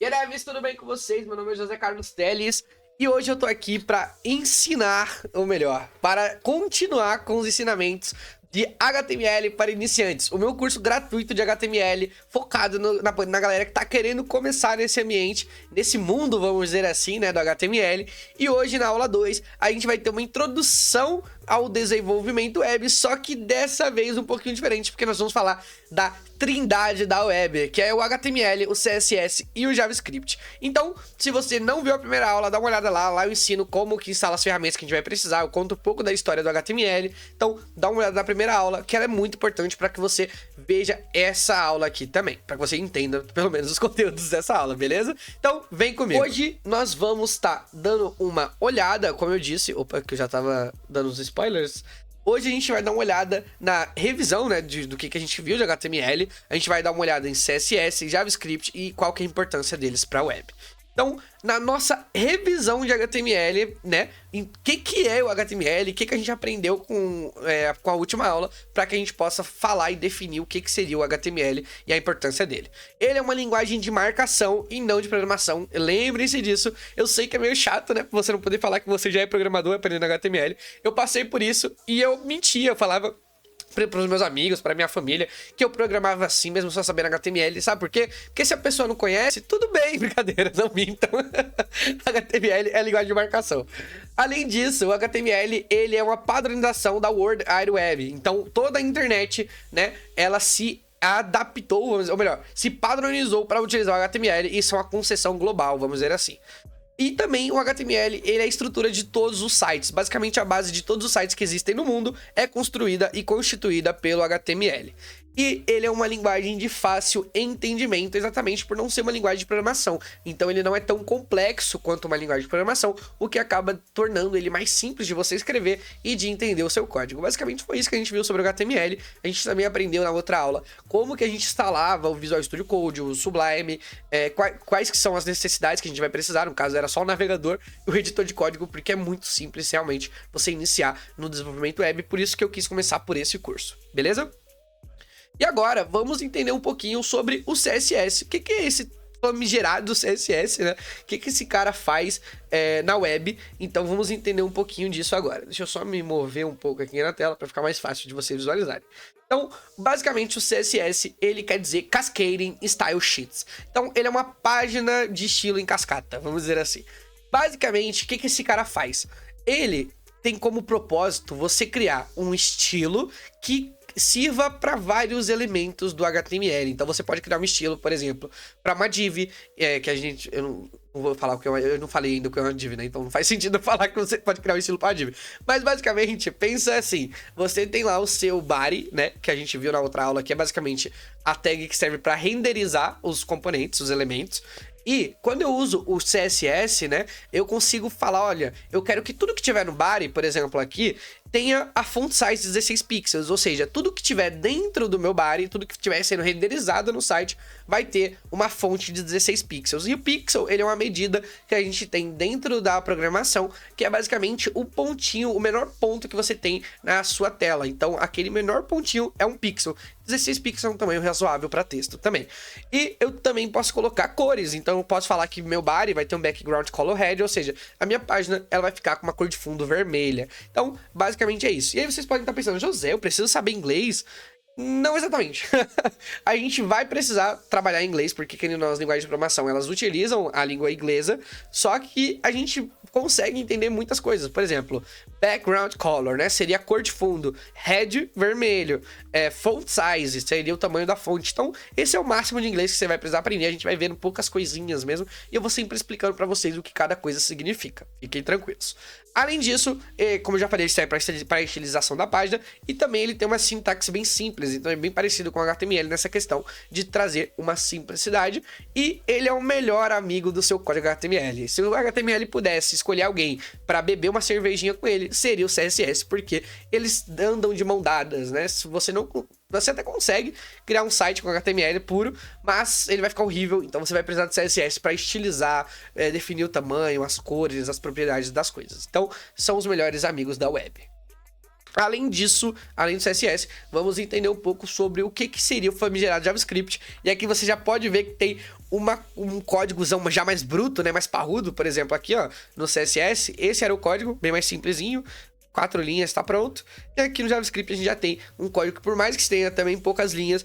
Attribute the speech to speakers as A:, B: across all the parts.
A: E aí, Neves, tudo bem com vocês? Meu nome é José Carlos Teles e hoje eu tô aqui para ensinar, ou melhor, para continuar com os ensinamentos de HTML para iniciantes. O meu curso gratuito de HTML focado na galera que tá querendo começar nesse ambiente, nesse mundo, vamos dizer assim, né, do HTML. E hoje, na aula 2, a gente vai ter uma introdução ao desenvolvimento web, só que dessa vez um pouquinho diferente, porque nós vamos falar da trindade da web, que é o HTML, o CSS e o JavaScript. Então, se você não viu a primeira aula, dá uma olhada lá eu ensino como que instala as ferramentas que a gente vai precisar, eu conto um pouco da história do HTML, então dá uma olhada na primeira aula, que ela é muito importante para que você veja essa aula aqui também, para que você entenda pelo menos os conteúdos dessa aula, beleza? Então, vem comigo. Hoje nós vamos estar dando uma olhada, como eu disse, opa, que eu já tava dando os spoilers. Hoje a gente vai dar uma olhada na revisão, né, do que a gente viu de HTML. A gente vai dar uma olhada em CSS, JavaScript e qual que é a importância deles para a web. Então, na nossa revisão de HTML, né, em que é o HTML, o que a gente aprendeu com a última aula, para que a gente possa falar e definir o que seria o HTML e a importância dele. Ele é uma linguagem de marcação e não de programação, lembrem-se disso. Eu sei que é meio chato, né, você não poder falar que você já é programador aprendendo HTML. Eu passei por isso e eu mentia, eu falava para os meus amigos, para minha família, que eu programava assim, mesmo só sabendo HTML, sabe por quê? Porque se a pessoa não conhece, tudo bem, brincadeira, não mintam. HTML é linguagem de marcação. Além disso, o HTML, ele é uma padronização da World Wide Web. Então, toda a internet, né, ela se adaptou, ou melhor, se padronizou para utilizar o HTML. Isso é uma concessão global, vamos dizer assim. E também o HTML, ele é a estrutura de todos os sites. Basicamente, a base de todos os sites que existem no mundo é construída e constituída pelo HTML. E ele é uma linguagem de fácil entendimento, exatamente por não ser uma linguagem de programação. Então ele não é tão complexo quanto uma linguagem de programação, o que acaba tornando ele mais simples de você escrever e de entender o seu código. Basicamente foi isso que a gente viu sobre o HTML. A gente também aprendeu na outra aula como que a gente instalava o Visual Studio Code, o Sublime, quais que são as necessidades que a gente vai precisar. No caso era só o navegador e o editor de código, porque é muito simples realmente você iniciar no desenvolvimento web. Por isso que eu quis começar por esse curso, beleza? E agora, vamos entender um pouquinho sobre o CSS. O que é esse famigerado CSS, né? O que esse cara faz na web? Então, vamos entender um pouquinho disso agora. Deixa eu só me mover um pouco aqui na tela para ficar mais fácil de vocês visualizarem. Então, basicamente, o CSS, ele quer dizer Cascading Style Sheets. Então, ele é uma página de estilo em cascata, vamos dizer assim. Basicamente, o que esse cara faz? Ele tem como propósito você criar um estilo que sirva para vários elementos do HTML. Então você pode criar um estilo, por exemplo, para uma div, que a gente... Eu não vou falar porque eu não falei ainda o que é uma div, né? Então não faz sentido eu falar que você pode criar um estilo para div. Mas basicamente, pensa assim, você tem lá o seu body, né? Que a gente viu na outra aula, que é basicamente a tag que serve para renderizar os componentes, os elementos. E quando eu uso o CSS, né, eu consigo falar, olha, eu quero que tudo que tiver no body, por exemplo, aqui, tenha a font size 16 pixels, ou seja, tudo que tiver dentro do meu body, tudo que estiver sendo renderizado no site, vai ter uma fonte de 16 pixels. E o pixel, ele é uma medida que a gente tem dentro da programação, que é basicamente o pontinho, o menor ponto que você tem na sua tela. Então, aquele menor pontinho é um pixel. 16 pixels é um tamanho razoável para texto também. E eu também posso colocar cores, então eu posso falar que meu body vai ter um background color red, ou seja, a minha página ela vai ficar com uma cor de fundo vermelha. Então, basicamente é isso. E aí vocês podem estar pensando, José, eu preciso saber inglês? Não exatamente. A gente vai precisar trabalhar em inglês, porque nas linguagens de programação elas utilizam a língua inglesa, só que a gente consegue entender muitas coisas. Por exemplo, background color, né? Seria a cor de fundo. Red, vermelho. Font size, seria o tamanho da fonte. Então, esse é o máximo de inglês que você vai precisar aprender. A gente vai vendo poucas coisinhas mesmo, e eu vou sempre explicando pra vocês o que cada coisa significa. Fiquem tranquilos. Além disso, como eu já falei, ele serve para a estilização da página, e também ele tem uma sintaxe bem simples, então é bem parecido com o HTML nessa questão de trazer uma simplicidade, e ele é o melhor amigo do seu código HTML. Se o HTML pudesse escolher alguém para beber uma cervejinha com ele, seria o CSS, porque eles andam de mão dadas, né? Se você não... Você até consegue criar um site com HTML puro, mas ele vai ficar horrível, então você vai precisar de CSS para estilizar, definir o tamanho, as cores, as propriedades das coisas. Então, são os melhores amigos da web. Além disso, além do CSS, vamos entender um pouco sobre o que seria o famigerado JavaScript. E aqui você já pode ver que tem um códigozão já mais bruto, né, mais parrudo, por exemplo, aqui ó, no CSS, esse era o código, bem mais simplesinho, 4 linhas, tá pronto. E aqui no JavaScript a gente já tem um código que, por mais que tenha também poucas linhas,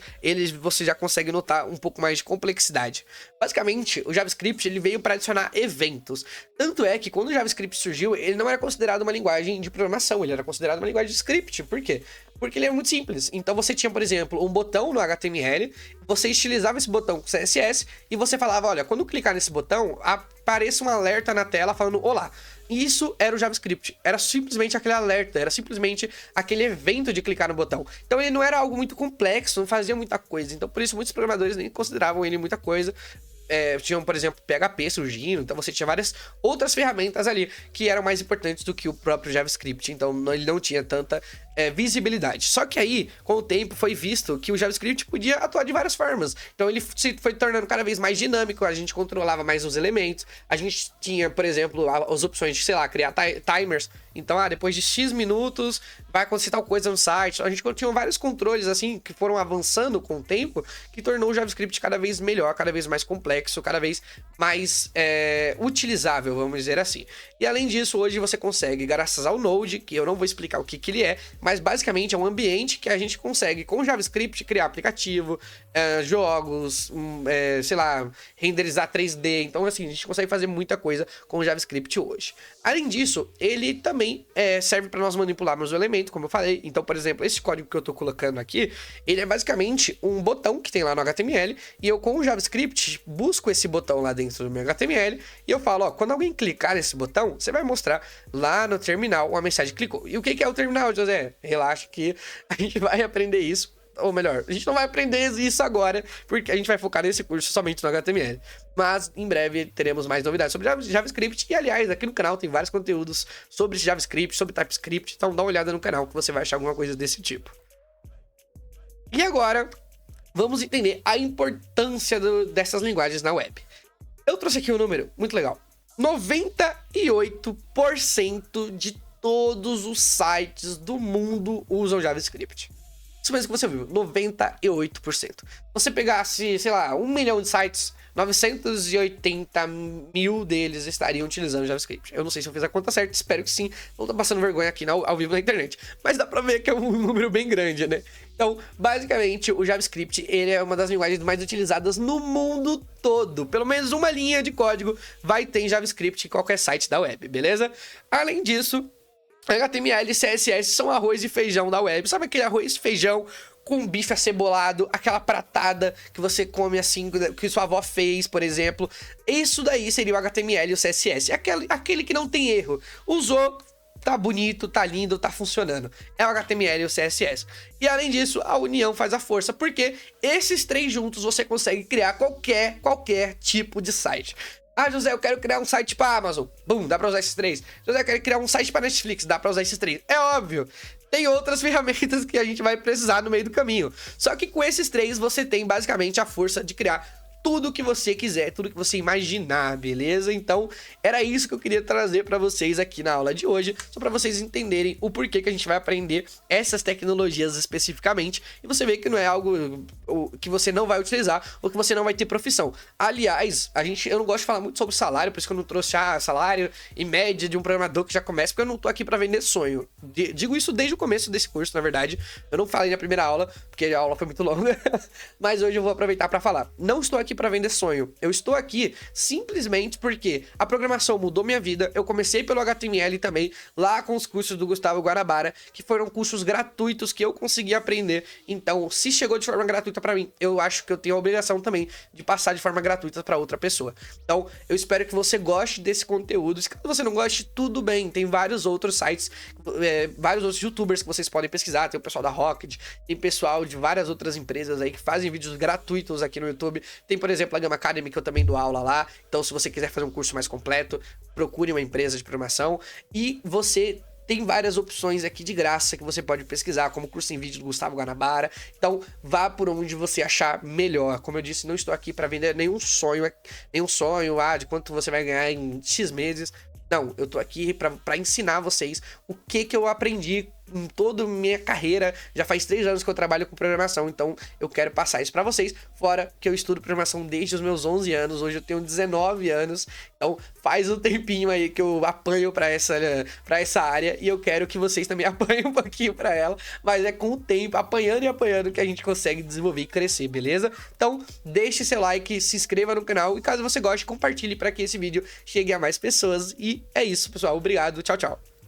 A: você já consegue notar um pouco mais de complexidade. Basicamente, o JavaScript ele veio para adicionar eventos. Tanto é que quando o JavaScript surgiu, ele não era considerado uma linguagem de programação, ele era considerado uma linguagem de script. Por quê? Porque ele é muito simples. Então você tinha, por exemplo, um botão no HTML, você estilizava esse botão com CSS e você falava, olha, quando clicar nesse botão, apareça um alerta na tela falando olá. E isso era o JavaScript, era simplesmente aquele alerta, era simplesmente aquele evento de clicar no botão. Então ele não era algo muito complexo, não fazia muita coisa. Então por isso muitos programadores nem consideravam ele muita coisa. Tinham, por exemplo, PHP surgindo, então você tinha várias outras ferramentas ali que eram mais importantes do que o próprio JavaScript, então ele não tinha tanta visibilidade. Só que aí, com o tempo, foi visto que o JavaScript podia atuar de várias formas, então ele se foi tornando cada vez mais dinâmico, a gente controlava mais os elementos, a gente tinha, por exemplo, as opções de, sei lá, criar timers, então, depois de X minutos vai acontecer tal coisa no site. A gente tinha vários controles, assim, que foram avançando com o tempo, que tornou o JavaScript cada vez melhor, cada vez mais complexo, cada vez mais utilizável, vamos dizer assim. E além disso, hoje você consegue, graças ao Node, que eu não vou explicar o que ele é, mas basicamente é um ambiente que a gente consegue, com o JavaScript, criar aplicativo, jogos, sei lá, renderizar 3D. Então, assim, a gente consegue fazer muita coisa com o JavaScript hoje. Além disso, ele também serve para nós manipularmos o elemento, como eu falei. Então, por exemplo, esse código que eu tô colocando aqui, ele é basicamente um botão que tem lá no HTML, e eu com o JavaScript busco esse botão lá dentro do meu HTML, e eu falo, ó, quando alguém clicar nesse botão, você vai mostrar lá no terminal uma mensagem que clicou. E o que é o terminal, José? Relaxa que a gente vai aprender isso. Ou melhor, a gente não vai aprender isso agora, porque a gente vai focar nesse curso somente no HTML. Mas em breve teremos mais novidades sobre JavaScript. E aliás, aqui no canal tem vários conteúdos sobre JavaScript, sobre TypeScript. Então dá uma olhada no canal que você vai achar alguma coisa desse tipo. E agora, vamos entender a importância dessas linguagens na web. Eu trouxe aqui um número muito legal. 98% de todos os sites do mundo usam JavaScript. Isso mesmo que você viu, 98%. Se você pegasse, sei lá, 1 milhão de sites, 980 mil deles estariam utilizando JavaScript. Eu não sei se eu fiz a conta certa, espero que sim. Não tô passando vergonha aqui ao vivo na internet. Mas dá pra ver que é um número bem grande, né? Então, basicamente, o JavaScript, ele é uma das linguagens mais utilizadas no mundo todo. Pelo menos uma linha de código vai ter em JavaScript em qualquer site da web, beleza? Além disso, HTML e CSS são arroz e feijão da web. Sabe aquele arroz e feijão com bife acebolado, aquela pratada que você come assim, que sua avó fez, por exemplo? Isso daí seria o HTML e o CSS. Aquele que não tem erro. Usou, tá bonito, tá lindo, tá funcionando. É o HTML e o CSS. E além disso, a união faz a força, porque esses três juntos você consegue criar qualquer tipo de site. Ah, José, eu quero criar um site para Amazon. Bum, dá pra usar esses três. José, eu quero criar um site para Netflix. Dá pra usar esses três. É óbvio. Tem outras ferramentas que a gente vai precisar no meio do caminho. Só que com esses três, você tem basicamente a força de criar tudo que você quiser, tudo que você imaginar, beleza? Então, era isso que eu queria trazer para vocês aqui na aula de hoje, só para vocês entenderem o porquê que a gente vai aprender essas tecnologias especificamente, e você vê que não é algo que você não vai utilizar ou que você não vai ter profissão. Aliás, eu não gosto de falar muito sobre salário, por isso que eu não trouxe salário e média de um programador que já começa, porque eu não tô aqui para vender sonho. Digo isso desde o começo desse curso, na verdade. Eu não falei na primeira aula, porque a aula foi muito longa, mas hoje eu vou aproveitar para falar. Não estou aqui para vender sonho. Eu estou aqui simplesmente porque a programação mudou minha vida. Eu comecei pelo HTML também, lá com os cursos do Gustavo Guanabara, que foram cursos gratuitos que eu consegui aprender. Então, se chegou de forma gratuita para mim, eu acho que eu tenho a obrigação também de passar de forma gratuita para outra pessoa. Então, eu espero que você goste desse conteúdo. Se você não goste, tudo bem. Tem vários outros sites, vários outros youtubers que vocês podem pesquisar. Tem o pessoal da Rocket, tem pessoal de várias outras empresas aí que fazem vídeos gratuitos aqui no YouTube. Tem, por exemplo, a Gama Academy, que eu também dou aula lá. Então, se você quiser fazer um curso mais completo, procure uma empresa de programação. E você tem várias opções aqui de graça que você pode pesquisar, como o curso em vídeo do Gustavo Guanabara. Então, vá por onde você achar melhor. Como eu disse, não estou aqui para vender nenhum sonho, de quanto você vai ganhar em X meses. Não, eu tô aqui para ensinar vocês o que eu aprendi em toda a minha carreira. Já faz 3 anos que eu trabalho com programação, então eu quero passar isso pra vocês. Fora que eu estudo programação desde os meus 11 anos, hoje eu tenho 19 anos, então faz um tempinho aí que eu apanho pra essa área e eu quero que vocês também apanhem um pouquinho pra ela, mas é com o tempo, apanhando e apanhando, que a gente consegue desenvolver e crescer, beleza? Então deixe seu like, se inscreva no canal e caso você goste, compartilhe para que esse vídeo chegue a mais pessoas. E é isso, pessoal. Obrigado. Tchau, tchau.